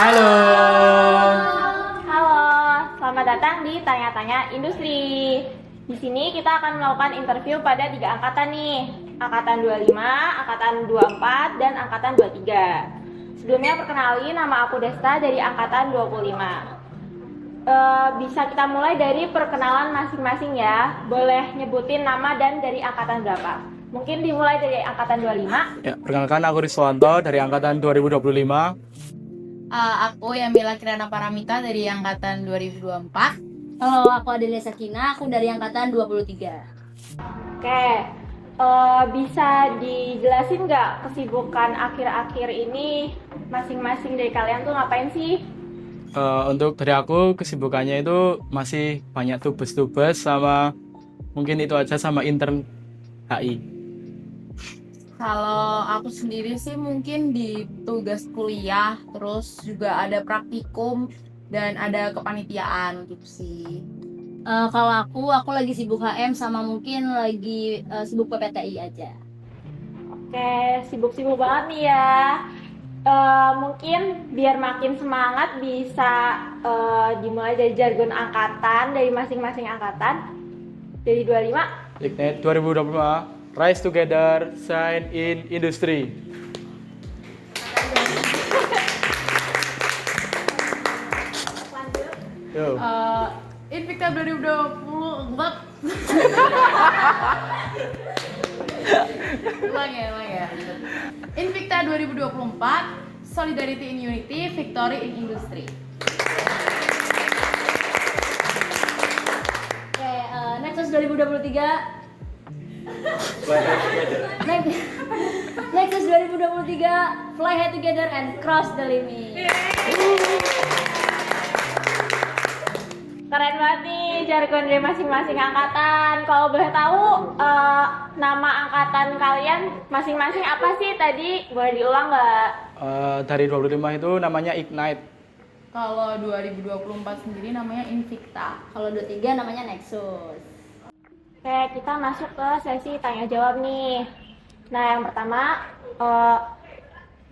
Halo. Halo, selamat datang di Tanya-Tanya Industri. Di sini kita akan melakukan interview pada 3 angkatan nih. Angkatan 25, angkatan 24, dan angkatan 23. Sebelumnya perkenalin, nama aku Desta dari angkatan 25. Bisa kita mulai dari perkenalan masing-masing ya. Boleh nyebutin nama dan dari angkatan berapa. Mungkin dimulai dari angkatan 25. Ya, perkenalkan aku Riswanto dari angkatan 2025. Aku Yamila Kirana Paramita dari angkatan 2024. Halo, aku Adelia Sakina, aku dari angkatan 23. Oke, bisa dijelasin nggak kesibukan akhir-akhir ini masing-masing dari kalian tuh ngapain sih? Untuk dari aku kesibukannya itu masih banyak tugas-tugas sama mungkin itu aja sama intern HI. Kalau aku sendiri sih mungkin di tugas kuliah, terus juga ada praktikum dan ada kepanitiaan gitu sih. Kalau aku lagi sibuk HM sama mungkin lagi sibuk PPTI aja. Oke, sibuk-sibuk banget nih ya. Mungkin biar makin semangat bisa dimulai dari jargon angkatan dari masing-masing angkatan. Dari 25. Ignite 2025, Rise Together, Shine in Industry. Lanjut. Yo. Invicta 2020 ulang ya. Invicta 2024, Solidarity in Unity, Victory in Industry. Oke, Nexus 2023. Nexus 2023, fly high together and cross the limit. Keren banget nih jargon dari masing-masing angkatan. Kalau boleh tahu nama angkatan kalian masing-masing apa sih tadi? Boleh diulang nggak? Dari 25 itu namanya Ignite. Kalau 2024 sendiri namanya Invicta. Kalau 23 namanya Nexus. Oke, kita masuk ke sesi tanya jawab nih. Nah, yang pertama,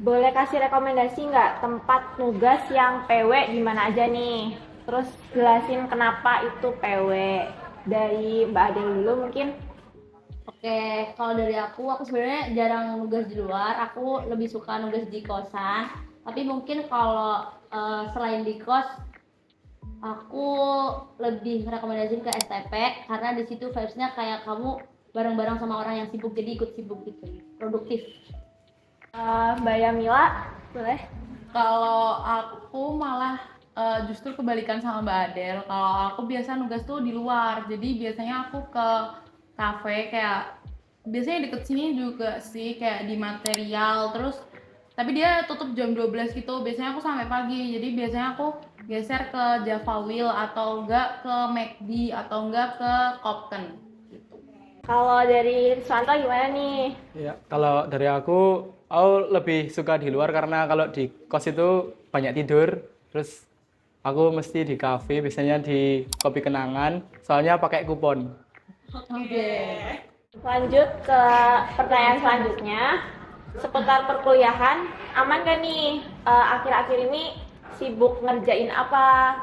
boleh kasih rekomendasi nggak tempat nugas yang PW di mana aja nih? Terus jelasin kenapa itu PW. Dari Mbak Adel dulu mungkin. Oke, kalau dari aku sebenarnya jarang nugas di luar. Aku lebih suka nugas di kosan. Tapi mungkin kalau selain di kos, aku lebih rekomendasiin ke STP karena di situ vibes-nya kayak kamu bareng-bareng sama orang yang sibuk, jadi ikut sibuk gitu, produktif. Mbak Yamila, boleh? Kalau aku malah justru kebalikan sama Mbak Adel. Kalau aku biasa nugas tuh di luar. Jadi biasanya aku ke kafe kayak biasanya deket sini juga sih kayak di material terus tapi dia tutup jam 12 gitu. Biasanya aku sampai pagi. Jadi biasanya aku geser ke Java Wheel atau enggak ke McD atau enggak ke Copten gitu. Kalau dari Riswanto gimana nih? Ya, kalau dari aku lebih suka di luar karena kalau di kos itu banyak tidur. Terus aku mesti di kafe, biasanya di Kopi Kenangan, soalnya pakai kupon. Oke. Lanjut ke pertanyaan selanjutnya. Seputar perkuliahan, aman gak nih? Akhir-akhir ini sibuk ngerjain apa?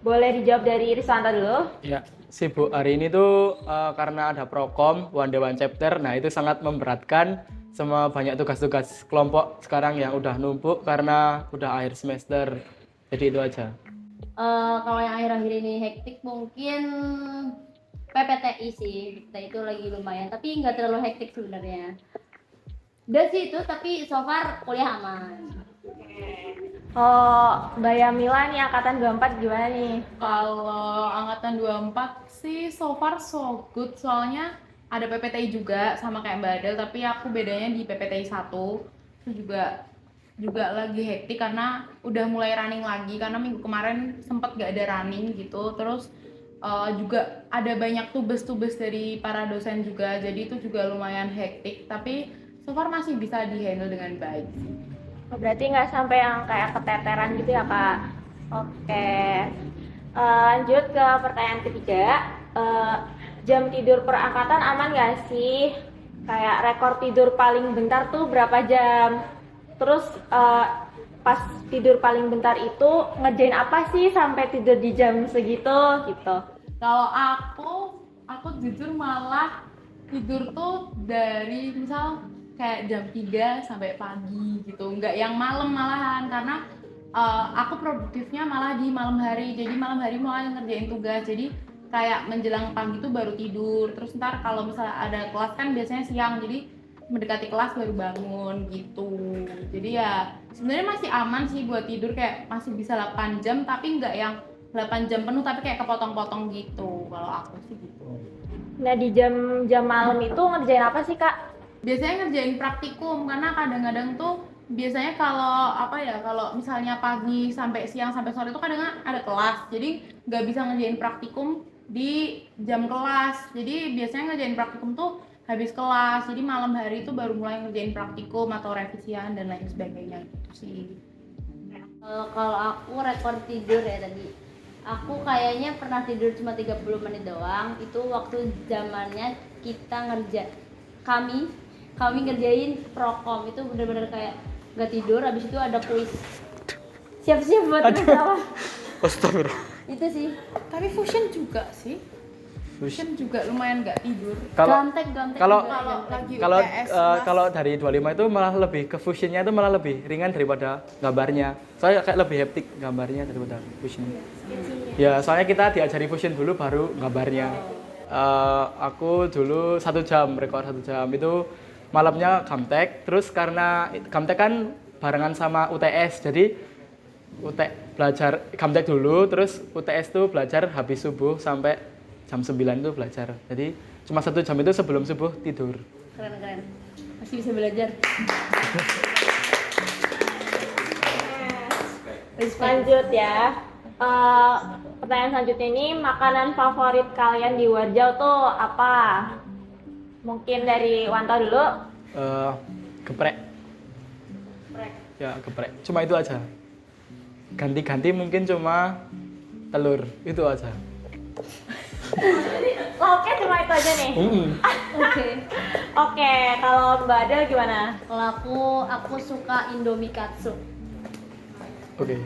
Boleh dijawab dari Riswanto dulu. Ya, sibuk hari ini tuh karena ada prokom one day one chapter. Nah, itu sangat memberatkan sama banyak tugas-tugas kelompok sekarang yang udah numpuk karena udah akhir semester. Jadi itu aja. Kalau yang akhir-akhir ini hektik mungkin PPTI sih, kita itu lagi lumayan, tapi nggak terlalu hektik sebenarnya. Udah sih itu, tapi so far kuliah aman. Oh, Mbak Yamila nih angkatan 24 gimana nih? Kalau angkatan 24 sih so far so good, soalnya ada PPTI juga sama kayak Mbak Adel, tapi aku bedanya di PPTI 1 terus juga lagi hektik karena udah mulai running lagi karena minggu kemarin sempet gak ada running gitu. Terus juga ada banyak tugas-tugas dari para dosen juga, jadi itu juga lumayan hektik, tapi so far masih bisa di-handle dengan baik. Oh, berarti nggak sampai yang kayak keteteran gitu ya, Kak? Oke. Lanjut ke pertanyaan ketiga. Jam tidur per angkatan aman nggak sih? Kayak rekor tidur paling bentar tuh berapa jam? Terus pas tidur paling bentar itu ngerjain apa sih sampai tidur di jam segitu gitu? Kalau aku jujur malah tidur tuh dari misal kayak jam 3 sampai pagi gitu, nggak yang malam malahan, karena aku produktifnya malah di malam hari, jadi malam hari mulai ngerjain tugas, jadi kayak menjelang pagi tuh baru tidur, terus ntar kalau misalnya ada kelas kan biasanya siang, jadi mendekati kelas baru bangun gitu. Jadi ya sebenarnya masih aman sih buat tidur, kayak masih bisa 8 jam tapi nggak yang 8 jam penuh, tapi kayak kepotong-potong gitu kalau aku sih gitu. Nah di jam malam itu ngerjain apa sih Kak? Biasanya ngerjain praktikum, karena kadang-kadang tuh biasanya kalau misalnya pagi sampai siang sampai sore itu kadang ada kelas, jadi nggak bisa ngerjain praktikum di jam kelas, jadi biasanya ngerjain praktikum tuh habis kelas, jadi malam hari itu baru mulai ngerjain praktikum atau revisian dan lain sebagainya gitu sih. Kalau aku rekor tidur ya tadi, aku kayaknya pernah tidur cuma 30 menit doang. Itu waktu zamannya kami ngerjain prokom, itu bener-bener kayak gak tidur. Habis itu ada kuis, siap-siap buat ketawa. Astagfirullah. Itu sih. Tapi fusion juga sih, fusion juga lumayan nggak tidur. Gantek Kalau lagi kalau UTS kalau dari 25 itu malah lebih ke fusionnya itu malah lebih ringan daripada gambarnya. Soalnya kayak lebih haptik gambarnya daripada fusionnya. Ya soalnya kita diajari fusion dulu baru gambarnya. Aku dulu 1 jam, rekor 1 jam itu malamnya gamtek. Terus karena gamtek kan barengan sama UTS, jadi belajar gamtek dulu, terus UTS tuh belajar habis subuh sampai jam 9 itu belajar. Jadi cuma 1 jam itu sebelum subuh tidur. Keren. Masih bisa belajar. Lanjut ya. Pertanyaan selanjutnya ini, makanan favorit kalian di Warjau tuh apa? Mungkin dari Wanto dulu. Geprek. Ya geprek. Cuma itu aja. Ganti-ganti mungkin cuma telur itu aja. Lauknya cuma itu aja nih. Oke, kalau Mbak Adel gimana? Kalau aku suka Indomie katsu. Oke.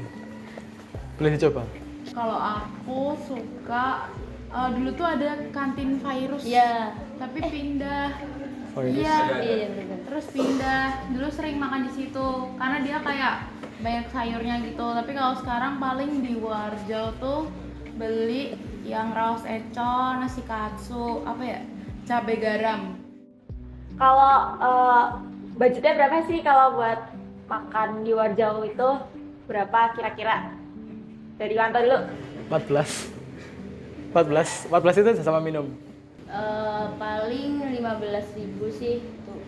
Boleh dicoba. Kalau aku suka dulu tuh ada kantin virus. Iya. Tapi pindah. Virus. Iya. Iya benar. Terus pindah. Dulu sering makan di situ karena dia kayak banyak sayurnya gitu. Tapi kalau sekarang paling di Warjau tuh beli yang raos econ, nasi katsu, cabai garam. Kalau budgetnya berapa sih kalau buat makan di Warjau itu? Berapa kira-kira? Dari Wanto dulu. 14 itu sama minum. Paling 15.000 sih tuh.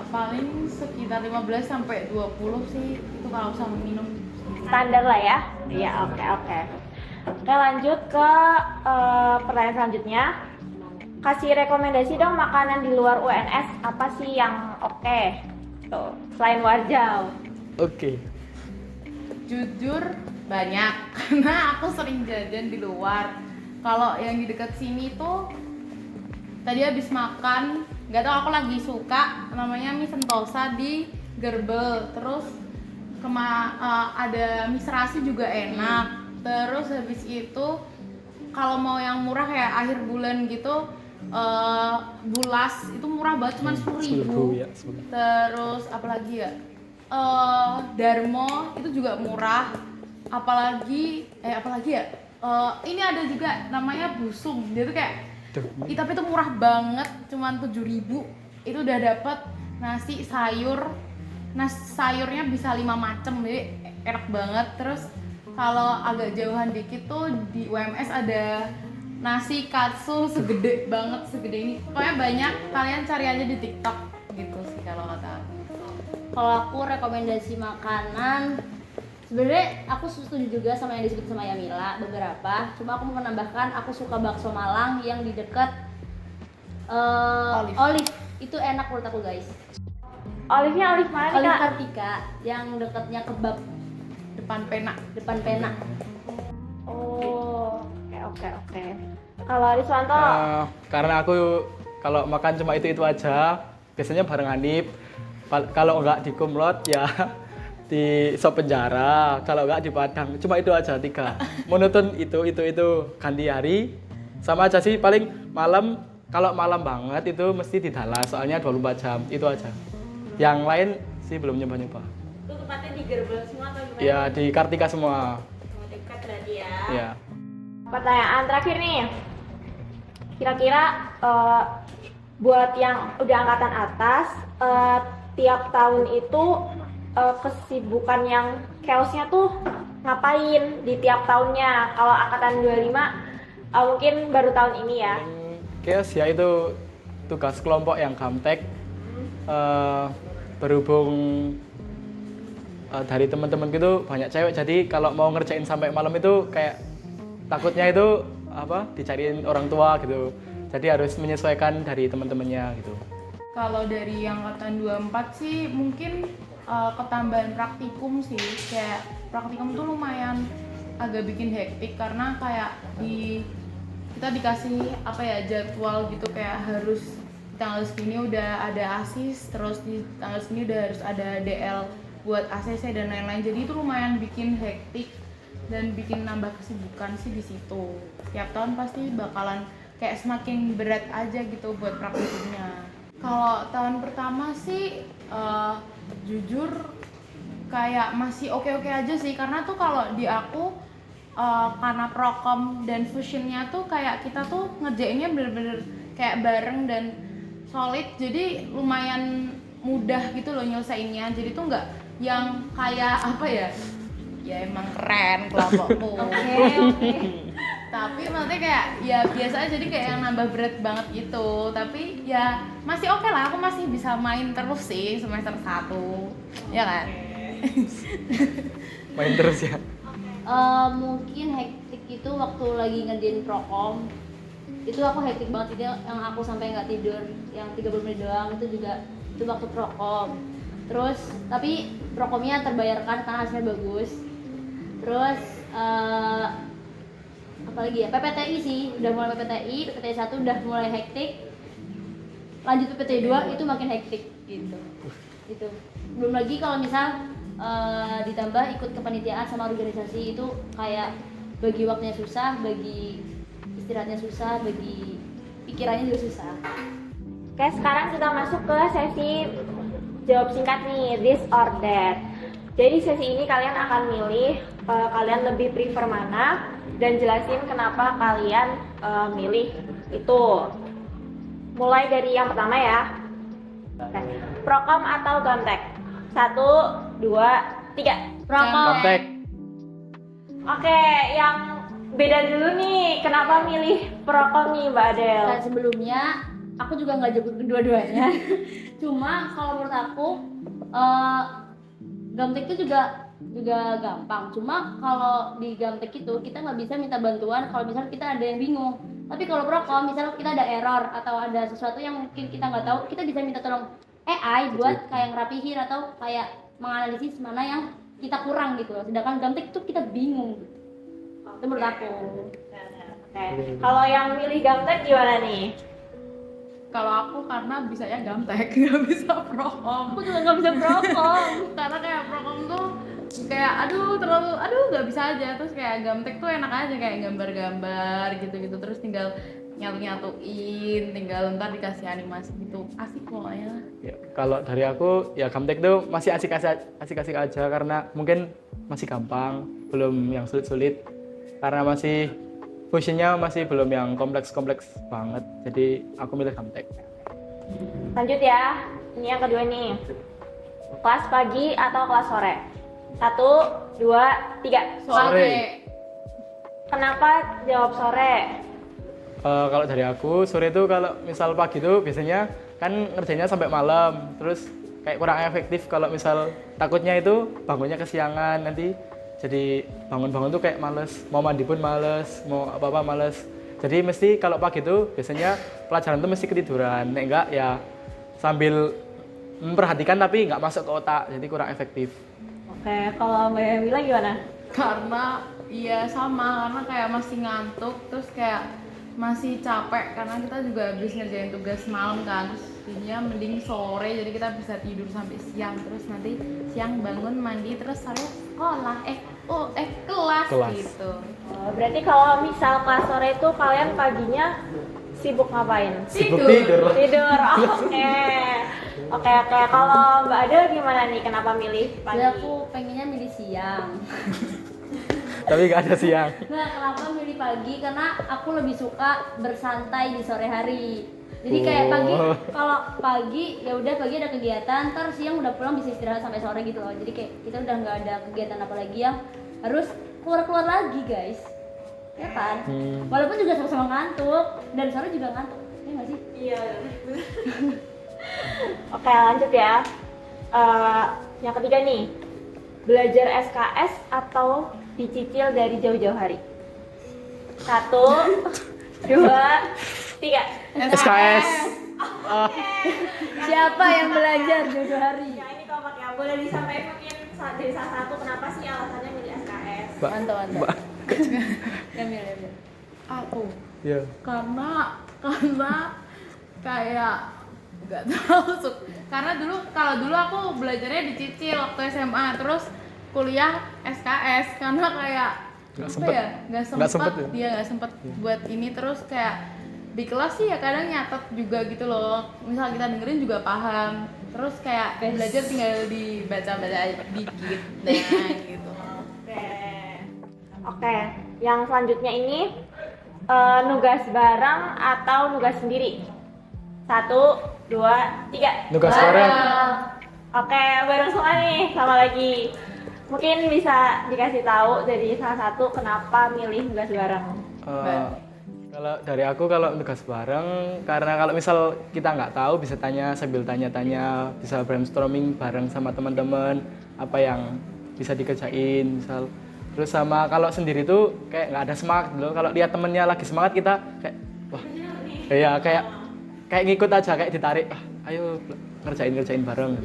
Paling sekitar 15 sampai 20 sih itu kalau sama minum. Standar lah ya. Iya, oke. Oke, lanjut ke pertanyaan selanjutnya. Kasih rekomendasi dong makanan di luar UNS apa sih yang oke? Tuh, selain Warjau. Oke. Jujur banyak karena aku sering jajan di luar. Kalau yang di dekat sini tuh tadi habis makan, nggak tahu aku lagi suka namanya mie sentosa di Gerbel. Terus ada mie serasi juga enak. Terus habis itu kalau mau yang murah kayak akhir bulan gitu, Bulas itu murah banget, cuma 10.000. Ya, Terus apalagi ya, Darmo itu juga murah. Apalagi ya, ini ada juga namanya Busung, dia tuh kayak tapi itu murah banget, cuma 7.000. Itu udah dapet nasi sayurnya bisa 5 macem, jadi enak banget. Terus kalau agak jauhan dikit tuh di UMS ada nasi katsu segede ini. Pokoknya banyak, kalian cari aja di TikTok gitu sih kalau kata aku. Kalau aku rekomendasi makanan, sebenarnya aku setuju juga sama yang disebut sama Yamila beberapa. Cuma aku mau menambahkan, aku suka bakso Malang yang di dekat Olive. Itu enak menurut aku guys. Olive-nya olive mana nih Olive Kak? Kartika yang dekatnya kebab Depan pena. Oh, oke. Kalau Riswanto, Karena aku kalau makan cuma itu aja, biasanya bareng Hanif. Kalau enggak di Kumlot ya di sop penjara, kalau nggak di Padang. Cuma itu aja 3. Monoton itu ganti hari. Sama aja sih paling malam, kalau malam banget itu mesti di Dallas soalnya 24 jam. Itu aja. Yang lain sih belum nyoba-nyoba. Itu tempatnya di Gerbang semua atau gimana? Ya di Kartika semua. Oh, dekat berarti ya. Ya. Pertanyaan terakhir nih. Kira-kira buat yang udah angkatan atas, tiap tahun itu kesibukan yang chaosnya tuh ngapain di tiap tahunnya? Kalau angkatan 25 mungkin baru tahun ini ya. Chaos ya itu tugas kelompok yang gamtek. Berhubung dari teman-teman gitu banyak cewek, jadi kalau mau ngerjain sampai malam itu kayak takutnya itu dicariin orang tua gitu. Jadi harus menyesuaikan dari teman-temannya gitu. Kalau dari angkatan 24 sih mungkin ketambahan praktikum sih. Kayak praktikum tuh lumayan agak bikin hektik karena kayak kita dikasih jadwal gitu, kayak harus di tanggal segini udah ada ASIS, terus di tanggal segini udah harus ada DL buat ACC dan lain-lain. Jadi itu lumayan bikin hektik dan bikin nambah kesibukan sih di situ. Setiap tahun pasti bakalan kayak semakin berat aja gitu buat praktikumnya. Kalau tahun pertama sih jujur kayak masih oke-oke aja sih, karena tuh kalau di aku karena prokom dan fusionnya tuh kayak kita tuh ngerjainnya bener-bener kayak bareng dan solid, jadi lumayan mudah gitu loh nyelesainnya. Jadi tuh nggak yang kayak ya emang keren kelompokku. Oke. Tapi maksudnya kayak ya biasa aja, jadi kayak yang nambah berat banget gitu. Tapi ya masih oke lah, aku masih bisa main terus sih semester 1. Ya kan? Main terus ya. Mungkin hektik itu waktu lagi ngerjain prokom. Itu aku hektik banget, itu yang aku sampai nggak tidur yang 30 menit doang, itu juga itu waktu prokom. Terus tapi prokomnya terbayarkan karena hasilnya bagus. Terus apalagi ya, PPTI sih, udah mulai PPTI 1 udah mulai hektik, lanjut PPTI 2 itu makin hektik gitu. Itu belum lagi kalau misal ditambah ikut kepanitiaan sama organisasi, itu kayak bagi waktunya susah, bagi istirahatnya susah, bagi pikirannya juga susah. Oke, sekarang kita masuk ke sesi jawab singkat nih, this or that. Jadi sesi ini kalian akan milih kalian lebih prefer mana dan jelasin kenapa kalian milih itu. Mulai dari yang pertama ya. Oke. Prokom atau gamtek? 1, 2, 3. Prokom. Gamtek. Oke, yang beda dulu nih, kenapa milih prokom nih Mbak Adel? Dan sebelumnya aku juga nggak jago kedua-duanya. Cuma kalau menurut aku gamtek itu juga gampang. Cuma kalau di gamtek itu kita nggak bisa minta bantuan kalau misalnya kita ada yang bingung. Tapi kalau prokom misalnya kita ada error atau ada sesuatu yang mungkin kita nggak tahu, kita bisa minta tolong AI buat kayak ngerapihin atau kayak menganalisis mana yang kita kurang gitu. Sedangkan gamtek itu kita bingung. Itu menurut aku. Oke. Kalau yang milih gamtek gimana nih? Kalau aku karena bisanya gamtek, nggak bisa prokom. Aku juga nggak bisa prokom. Karena kayak prokom tuh kayak nggak bisa aja. Terus kayak gamtek tuh enak aja, kayak gambar-gambar gitu-gitu, terus tinggal nyatu-nyatuin, tinggal ntar dikasih animasi gitu, asik pokoknya. Ya, kalau dari aku ya gamtek tuh masih asik-asik aja karena mungkin masih gampang, belum yang sulit-sulit, karena masih fusionnya masih belum yang kompleks-kompleks banget, jadi aku milih gamtek. Lanjut ya, ini yang kedua nih. Kelas pagi atau kelas sore? 1, 2, 3. Sore. Kenapa jawab sore? Kalau dari aku, sore itu kalau misal pagi itu biasanya kan ngerjainnya sampai malam, terus kayak kurang efektif kalau misal takutnya itu bangunnya kesiangan, nanti jadi bangun-bangun tuh kayak males, mau mandi pun males, mau apa-apa males. Jadi mesti kalau pagi itu biasanya pelajaran tuh mesti ketiduran, nek enggak ya sambil memperhatikan tapi nggak masuk ke otak, jadi kurang efektif. Oke, kalau Mbak Yamila gimana? Karena iya sama, karena kayak masih ngantuk, terus kayak masih capek karena kita juga habis ngerjain tugas malam kan. jadinya mending sore jadi kita bisa tidur sampai siang, terus nanti siang bangun mandi terus sore sekolah kelas gitu. Oh, berarti kalau misal kelas sore itu kalian paginya sibuk ngapain? Sibuk tidur. Tidur. Oke. Kalau Mbak Adel gimana nih? Kenapa milih pagi? Jadi aku pengennya milih siang. Tapi nggak ada siang. Nah, kenapa milih pagi? Karena aku lebih suka bersantai di sore hari. Jadi kayak pagi, kalau pagi ya udah pagi ada kegiatan, ntar siang udah pulang bisa istirahat sampai sore gitu loh. Jadi kayak kita udah nggak ada kegiatan apa lagi yang harus keluar lagi guys, ya kan? Walaupun juga sama-sama ngantuk dan sore juga ngantuk, ya nggak sih? Iya. Oke, lanjut ya. Yang ketiga nih, belajar SKS atau dicicil dari jauh-jauh hari? 1, 2, 3. SKS. Siapa yang belajar jauh hari? Ya ini kompak ya, boleh disampaikan mungkin dari salah satu kenapa sih alasannya milih SKS? Mantap. Ambil. Aku Iya. karena kayak nggak tahu karena kalau dulu aku belajarnya dicicil waktu SMA, terus kuliah SKS karena kayak Nggak apa sempet. ya nggak sempet ya? dia nggak sempet buat ini, terus kayak di kelas sih ya kadang nyatet juga gitu loh, misal kita dengerin juga paham, terus kayak belajar tinggal dibaca-baca dikit nah gitu. Oke, yang selanjutnya ini nugas bareng atau nugas sendiri? 1, 2, 3. Nugas bareng. Oke, bareng semua nih, sama lagi. Mungkin bisa dikasih tahu dari salah satu kenapa milih nugas bareng. Kalau dari aku kalau tugas bareng, karena kalau misal kita nggak tahu bisa tanya sambil tanya-tanya, bisa brainstorming bareng sama teman-teman apa yang bisa dikerjain misal. Terus sama kalau sendiri tuh kayak nggak ada semangat loh. Kalau lihat temennya lagi semangat kita kayak wah, ya kayak ngikut aja, kayak ditarik. Ayo ngerjain bareng.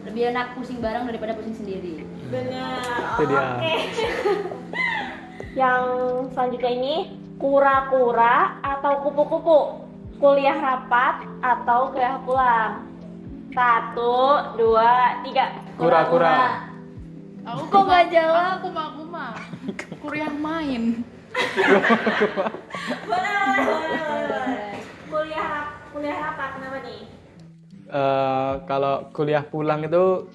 Lebih enak pusing bareng daripada pusing sendiri. Benar. Itu dia. Oke. Yang selanjutnya ini kura-kura atau kupu-kupu? Kuliah rapat atau kuliah pulang? 1, 2, 3. Kura-kura. Aku Kok nggak jawab? Aku mah kuliah main. Boleh. Kuliah rapat kenapa nih? Kalau kuliah pulang itu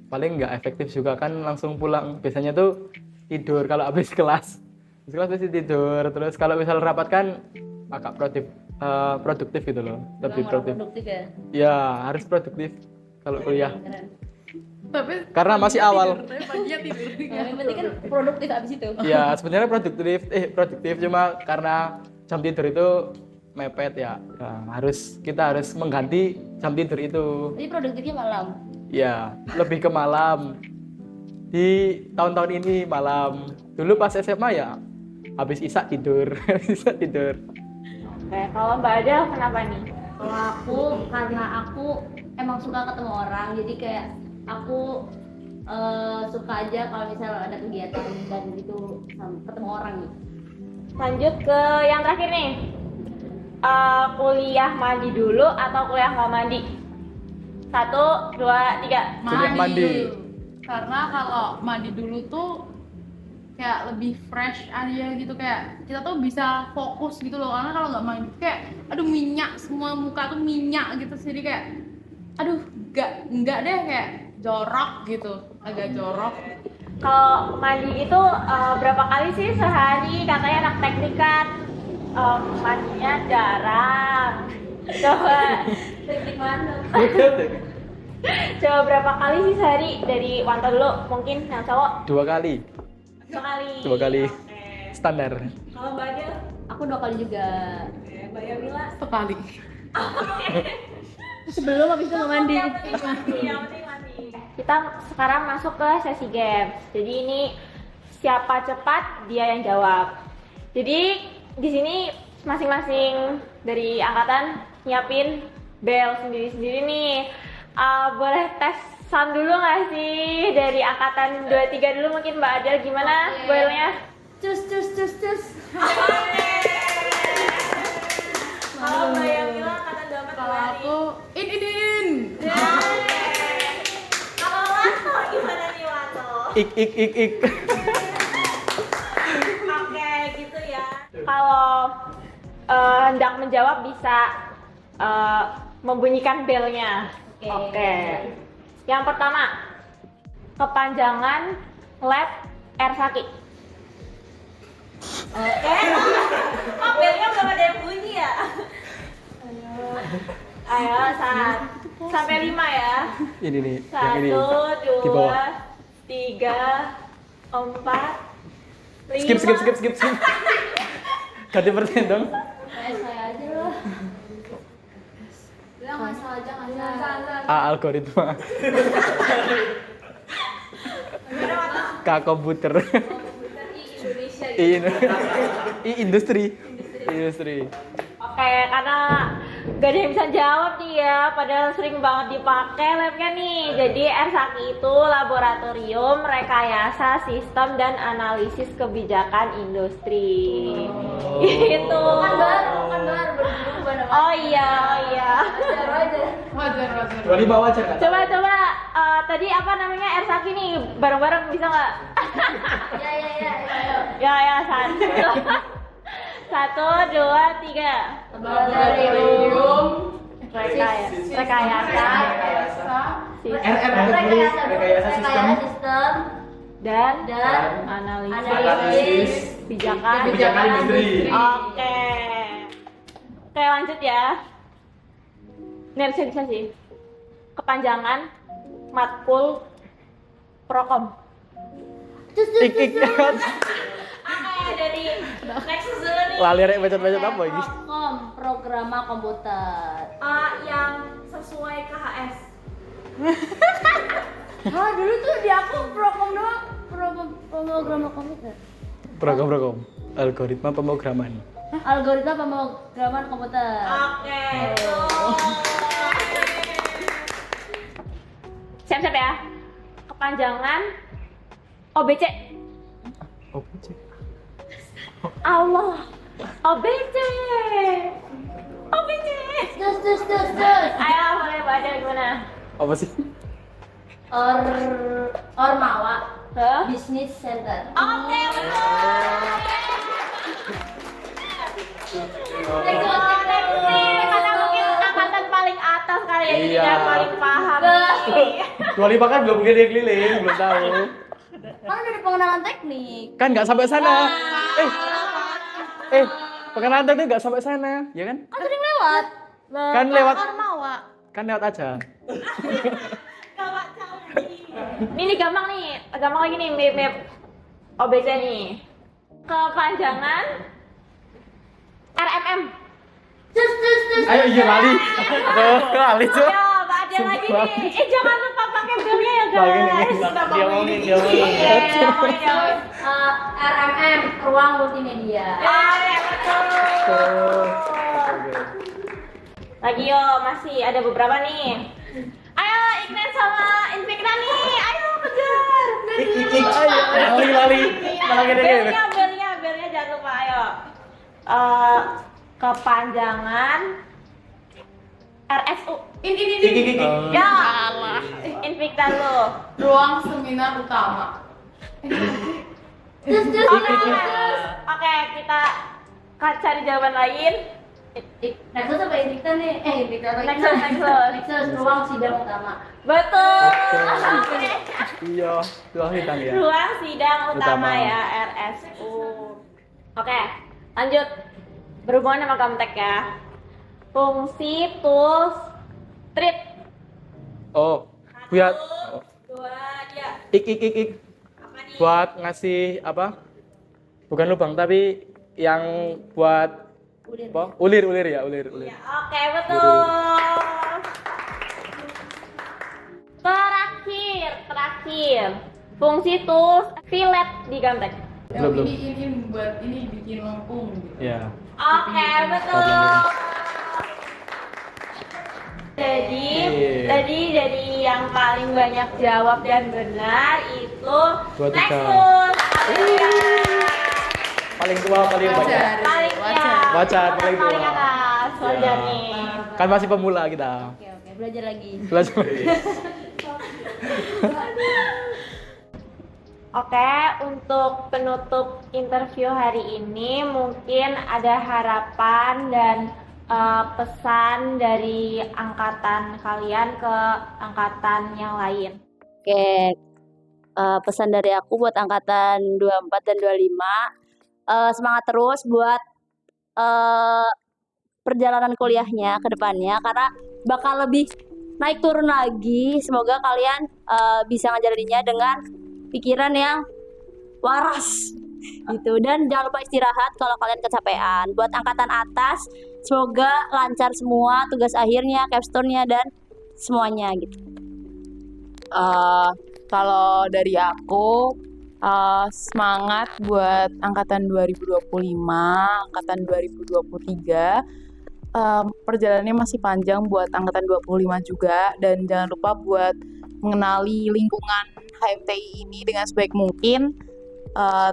paling nggak efektif juga kan, langsung pulang biasanya tuh tidur kalau habis kelas pasti tidur. Terus kalau misal rapat kan agak produktif gitu loh, lebih produktif. ya? Ya harus produktif kalau kuliah Keren. Tapi karena masih awal. tapi paginya tidur. Yang penting kan produktif abis itu. Ya sebenarnya produktif cuma karena jam tidur itu mepet ya. Kita harus mengganti jam tidur itu. Jadi produktifnya malam. Ya, lebih ke malam. Di tahun-tahun ini malam. Dulu pas SMA ya habis isak tidur. Oke, kalau Mbak Adel kenapa nih? Kalau aku karena aku emang suka ketemu orang, jadi kayak aku suka aja kalau misalnya ada kegiatan dan gitu ketemu orang nih. Lanjut ke yang terakhir nih. Kuliah mandi dulu atau kuliah nggak mandi? 1, 2, 3. Kuliah mandi. dulu. Karena kalau mandi dulu tuh kayak lebih fresh aja gitu, kayak kita tuh bisa fokus gitu loh. Karena kalau nggak mandi kayak aduh minyak, semua muka tuh minyak gitu, jadi kayak aduh enggak deh, kayak jorok gitu, agak jorok. Kalau mandi itu berapa kali sih sehari? Katanya anak teknikan mandinya jarang. Coba teknik mana? Coba berapa kali sih sehari? Dari Wanto dulu, mungkin yang cowok 2 kali. 2 kali. 2 kali. Oke. Standar. Kalau Mbak Adel? Aku 2 kali juga. Mbak Yamila? Sekali. Sebelum habis itu nggak mandi. Yang penting mandi. Kita sekarang masuk ke sesi games. Jadi ini siapa cepat dia yang jawab. Jadi di sini masing-masing dari angkatan nyiapin bel sendiri-sendiri nih. Boleh tes sound dulu nggak sih dari angkatan 23 dulu, mungkin Mbak Adel gimana belnya? Cus. Kalau Mbak Yamila angkatan 24 Kalau aku in. Kalau Wato gimana nih Wato? Ik. Oke, gitu ya. Kalau hendak menjawab bisa membunyikan belnya. Oke. Yang pertama, kepanjangan lab Ersaki. Oke. Oh, belnya belum ada yang bunyi ya? Ayo, sampai 5 ya. Ini nih, yang ini. 1, Di bawah. 2, 3, 4, 5. Skip. Ganti pertanyaan dong. Saya aja lah. Bilang ngasal aja ngasal. Algoritma. K komputer. Industri. Oke, karena gak ada yang bisa jawab nih ya, padahal sering banget dipakai labnya nih. Jadi Ersaki itu laboratorium rekayasa sistem dan analisis kebijakan industri. Gitu. Kan baru berubah namanya. Oh iya. Wajar. 25 wajar nggak? Coba tadi apa namanya Ersaki nih, bareng-bareng bisa nggak? Ya. Ya, 1, 2, 3. Laboratorium Rekayasa Rekayasa sistem dan analisis kebijakan industri. Oke, lanjut ya. Bisa sih. Kepanjangan matkul prokom. Ik. Oke, dari next dulu nih. Lali rek bacot-bacot apa lagi? Programa komputer. Yang sesuai KHS. Dulu tuh di aku program doang, programa komputer. Program. Algoritma pemrograman. Algoritma pemrograman komputer. Oke. Siap-siap ya. Kepanjangan OBC. OBC. Allah. OBC. Terus. Ayo, boleh baca gimana? Apa sih? Ormawa Hah? Business Center. Oke, betul. Karena mungkin angkatan paling atas kali ya, jadi Iya. yang paling paham nih. 25 kan belum gede keliling, belum tahu. Kan dari pengenalan teknik. Kan nggak sampai sana. Pengenalan teknik nggak sampai sana, ya kan? Kan sering lewat. Kan lewat. Ormawa. Kan lewat aja. Ini gampang lagi nih, mirip OBC nih. Kepanjangan RMM. Terus. Ayo iya lali. Lali tuh. Ayo, ada lagi nih. Jangan lupa pakai belnya ya guys. Dia ngomongin. Ngomongin ya. RMM Ruang Multimedia. Ya, betul. Lagi yo, masih ada beberapa nih. Ayo, Ignan sama Invicta nih. Ayo kejar. Lali. Malah gede. Belnya jangan lupa. Ayo. Kepanjangan RSU. Ik. Ya. Invicta lo. Ruang seminar utama. Terus. Oke, kita cari jawaban lain. Nexus apa Invicta nih? Invicta lagi. Nexus. Ruang sidang utama. Betul. Iya, ruang sidang ya. Ruang sidang utama Utama. ya, RSU. Oke, lanjut. Berhubungan sama Gamtek ya. Fungsi tools treat. Oh, buat 2, ya. ik. Apa nih? Buat ngasih apa? Bukan lubang tapi yang buat apa? Ulir ya. Ya, oke, betul. Terakhir. Fungsi tools fillet di Gamtek. Belum. Ini buat ini bikin lengkung gitu. Ya. Oke, betul. Jadi yang paling banyak jawab dan benar itu 23. Nexus. Paling tua paling banyak. Wajar. Paling Wajar. Wajar, paling tua. paling atas. Wajar Ya. nih. Kan masih pemula kita. Oke, belajar lagi. Belajar. Oke, untuk penutup interview hari ini mungkin ada harapan dan pesan dari angkatan kalian ke angkatan yang lain. Oke, pesan dari aku buat angkatan 24 dan 25, semangat terus buat perjalanan kuliahnya ke depannya karena bakal lebih naik turun lagi. Semoga kalian bisa ngejalaninnya dengan pikiran yang waras gitu, dan jangan lupa istirahat kalau kalian kecapean. Buat angkatan atas, semoga lancar semua tugas akhirnya, capstone-nya, dan semuanya gitu. Kalau dari aku, semangat buat angkatan 2025, angkatan 2023. Perjalanannya masih panjang buat angkatan 25 juga, dan jangan lupa buat mengenali lingkungan HMTI ini dengan sebaik mungkin.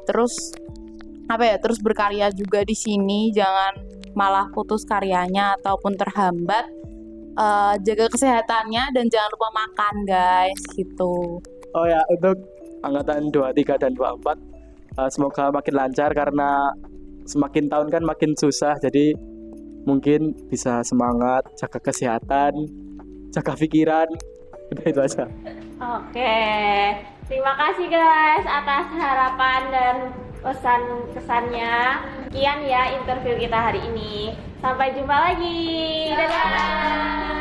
Terus berkarya juga di sini, jangan malah putus karyanya ataupun terhambat. Jaga kesehatannya dan jangan lupa makan guys gitu. Oh ya, untuk angkatan 23 dan 24 semoga makin lancar karena semakin tahun kan makin susah, jadi mungkin bisa semangat, jaga kesehatan, jaga pikiran. Udah itu aja. Oke, terima kasih guys atas harapan dan pesan-kesannya. Sekian ya interview kita hari ini. Sampai jumpa lagi. Dadah.